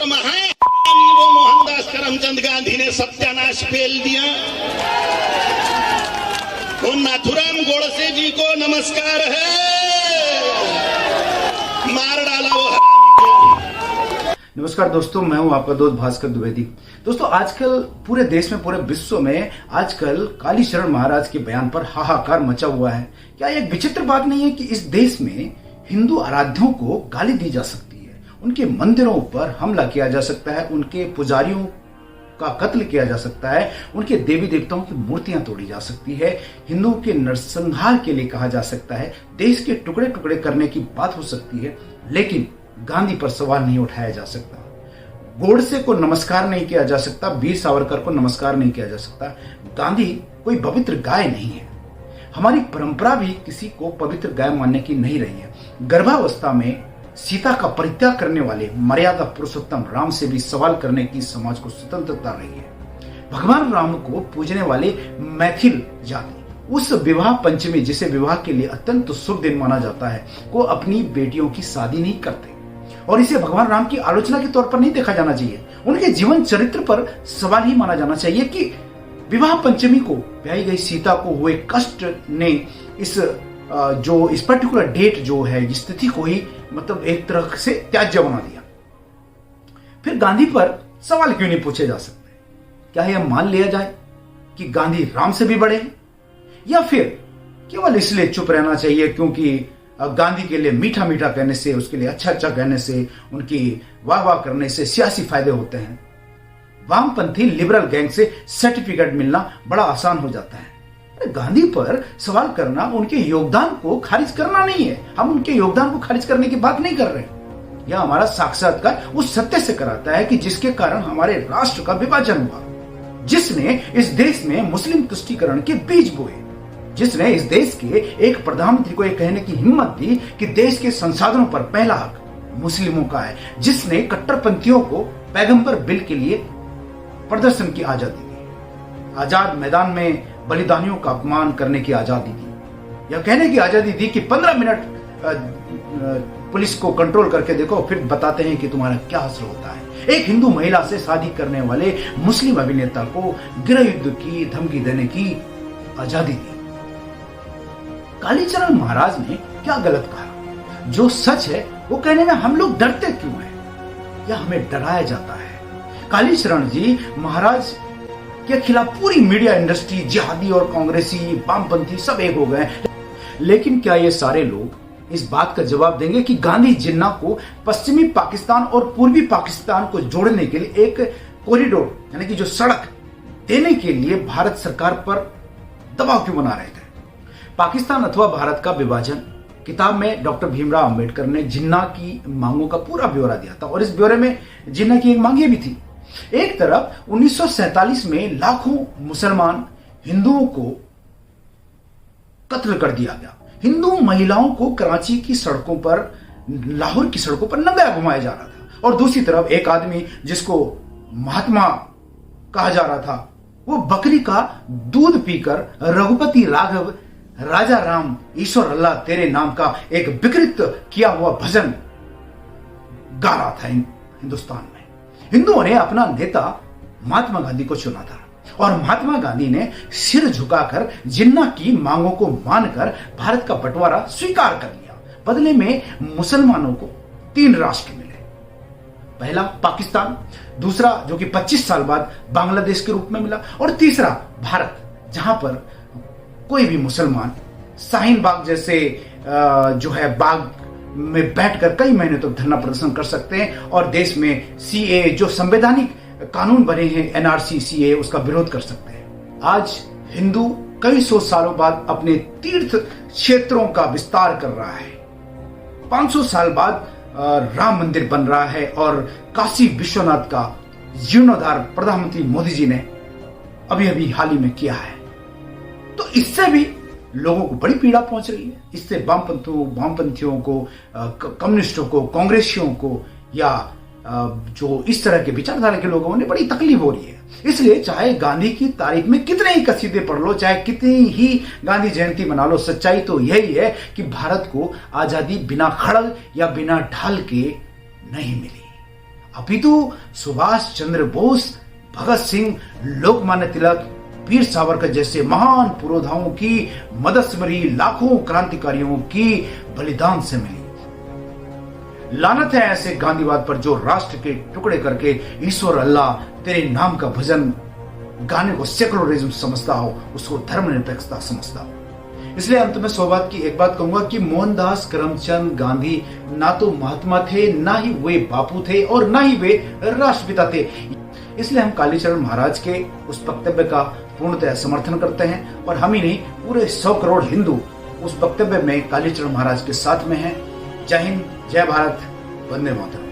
महान वो मोहनदास करमचंद गांधी ने सत्यानाश फेल दिया। वो नाथुराम गोडसे जी को नमस्कार है, मार डाला वो। नमस्कार दोस्तों, मैं हूं आपका दोस्त भास्कर द्विवेदी। दोस्तों, आजकल पूरे देश में, पूरे विश्व में आजकल कालीचरण महाराज के बयान पर हाहाकार मचा हुआ है। क्या यह विचित्र बात नहीं है कि इस देश में हिंदू आराध्यों को गाली दी जा सकती है, उनके मंदिरों पर हमला किया जा सकता है, उनके पुजारियों का कत्ल किया जा सकता है, उनके देवी देवताओं की मूर्तियां तोड़ी जा सकती है, हिंदुओं के नरसंहार के लिए कहा जा सकता है, देश के टुकड़े टुकड़े करने की बात हो सकती है, लेकिन गांधी पर सवाल नहीं उठाया जा सकता। गोडसे को नमस्कार नहीं किया जा सकता, वीर सावरकर को नमस्कार नहीं किया जा सकता। गांधी कोई पवित्र गाय नहीं है। हमारी परंपरा भी किसी को पवित्र गाय मानने की नहीं रही है। गर्भावस्था में सीता का परित्याग करने वाले मर्यादा पुरुषोत्तम राम से भी सवाल करने की समाज को स्वतंत्रता रही है। भगवान राम को पूजने वाले मैथिल जाति उस विवाह पंचमी, जिसे विवाह के लिए अत्यंत शुभ दिन माना जाता है, को अपनी बेटियों की शादी नहीं करते, और इसे भगवान राम की आलोचना के तौर पर नहीं देखा जाना चाहिए। उनके जीवन चरित्र पर सवाल ही माना जाना चाहिए कि विवाह पंचमी को ब्याही गई सीता को हुए कष्ट ने इस पर्टिकुलर डेट जो है, इस तिथि को ही मतलब एक तरह से त्याज्य बना दिया। फिर गांधी पर सवाल क्यों नहीं पूछे जा सकते? क्या यह मान लिया जाए कि गांधी राम से भी बड़े हैं, या फिर केवल इसलिए चुप रहना चाहिए क्योंकि गांधी के लिए मीठा मीठा कहने से, उसके लिए अच्छा अच्छा कहने से, उनकी वाह वाह करने से सियासी फायदे होते हैं। वामपंथी लिबरल गैंग से सर्टिफिकेट मिलना बड़ा आसान हो जाता है। गांधी पर सवाल करना उनके योगदान को खारिज करना नहीं है। हम उनके योगदान को खारिज करने की बात नहीं कर रहे। यह हमारा साक्षात्कार उस सत्य से कराता है कि जिसके कारण हमारे राष्ट्र का विभाजन हुआ, जिसने इस देश में मुस्लिम तुष्टीकरण के बीज बोए, जिसने इस देश के एक प्रधानमंत्री को यह कहने की हिम्मत दी कि देश के संसाधनों पर पहला हक मुस्लिमों का है, जिसने कट्टरपंथियों को पैगंबर बिल के लिए प्रदर्शन की आजादी दी, आजाद मैदान में बलिदानियों का अपमान करने की आजादी दी, यह कहने की आजादी दी कि 15 मिनट पुलिस को कंट्रोल करके देखो, फिर बताते हैं कि तुम्हारा क्या असर होता है। एक हिंदू महिला से शादी करने वाले मुस्लिम अभिनेता को गृह युद्ध की धमकी देने की आजादी दी। कालीचरण महाराज ने क्या गलत कहा? जो सच है वो कहने में हम लोग डरते क्यों हैं, या हमें डराया जाता है? कालीचरण जी महाराज के खिलाफ पूरी मीडिया इंडस्ट्री, जिहादी और कांग्रेसी, वामपंथी सब एक हो गए। लेकिन क्या ये सारे लोग इस बात का जवाब देंगे कि गांधी जिन्ना को पश्चिमी पाकिस्तान और पूर्वी पाकिस्तान को जोड़ने के लिए एक कॉरिडोर, यानी कि जो सड़क देने के लिए भारत सरकार पर दबाव क्यों बना रहे थे? पाकिस्तान अथवा भारत का विभाजन किताब में डॉक्टर भीमराव अंबेडकर ने जिन्ना की मांगों का पूरा ब्यौरा दिया था, और इस ब्यौरे में जिन्ना की एक मांग ये भी थी। एक तरफ 1947 में लाखों मुसलमान हिंदुओं को कत्ल कर दिया गया, हिंदू महिलाओं को कराची की सड़कों पर, लाहौर की सड़कों पर नंगा घुमाया जा रहा था, और दूसरी तरफ एक आदमी जिसको महात्मा कहा जा रहा था, वो बकरी का दूध पीकर रघुपति राघव राजा राम ईश्वर अल्लाह तेरे नाम का एक विकृत किया हुआ भजन गा रहा था। हिंदुस्तान में हिंदुओं ने अपना नेता महात्मा गांधी को चुना था, और महात्मा गांधी ने सिर झुकाकर जिन्ना की मांगों को मानकर भारत का बंटवारा स्वीकार कर लिया। बदले में मुसलमानों को 3 राष्ट्र मिले, पहला पाकिस्तान, दूसरा जो कि 25 साल बाद बांग्लादेश के रूप में मिला, और तीसरा भारत, जहां पर कोई भी मुसलमान शाहीन बाग जैसे जो है बाग में बैठकर कई महीने तक धरना प्रदर्शन कर सकते हैं, और देश में सीए जो संवैधानिक कानून बने हैं, एनआरसी, सीए, उसका विरोध कर सकते हैं। आज हिंदू कई सौ सालों बाद अपने तीर्थ क्षेत्रों का विस्तार कर रहा है। 500 साल बाद राम मंदिर बन रहा है, और काशी विश्वनाथ का जीर्णोद्धार प्रधानमंत्री मोदी जी ने अभी अभी हाल ही में किया है। तो इससे भी लोगों को बड़ी पीड़ा पहुंच रही है। इससे वामपंथियों को, कम्युनिस्टों को, कांग्रेसियों को, या जो इस तरह के विचारधारा के लोगों ने बड़ी तकलीफ हो रही है। इसलिए चाहे गांधी की तारीख में कितने ही कसीदे पढ़ लो, चाहे कितनी ही गांधी जयंती मना लो, सच्चाई तो यही है कि भारत को आजादी बिना खड़ग या बिना ढाल के नहीं मिली। अपितु सुभाष चंद्र बोस, भगत सिंह, लोकमान्य तिलक, वीर सावरकर जैसे महान पुरोधाओं की मदद से मिली, लाखों क्रांतिकारियों की बलिदान से मिली। लानत है ऐसे गांधीवाद पर जो राष्ट्र के टुकड़े करके ईश्वर अल्लाह तेरे नाम का भजन गाने को सेकुलरिज्म समझता हो, उसको धर्मनिरपेक्षता समझता हो। इसलिए अंत में सौभाग्य की एक बात कहूंगा कि मोहनदास करमचंद गांधी ना तो महात्मा थे, ना ही वे बापू थे और ना ही वे राष्ट्रपिता थे। इसलिए हम कालीचरण महाराज के उस वक्तव्य का पूर्णतः समर्थन करते हैं और हम ही नहीं, पूरे 100 करोड़ हिंदू उस वक्तव्य में कालीचरण महाराज के साथ में हैं। जय हिंद, जय भारत, वंदे मातरम।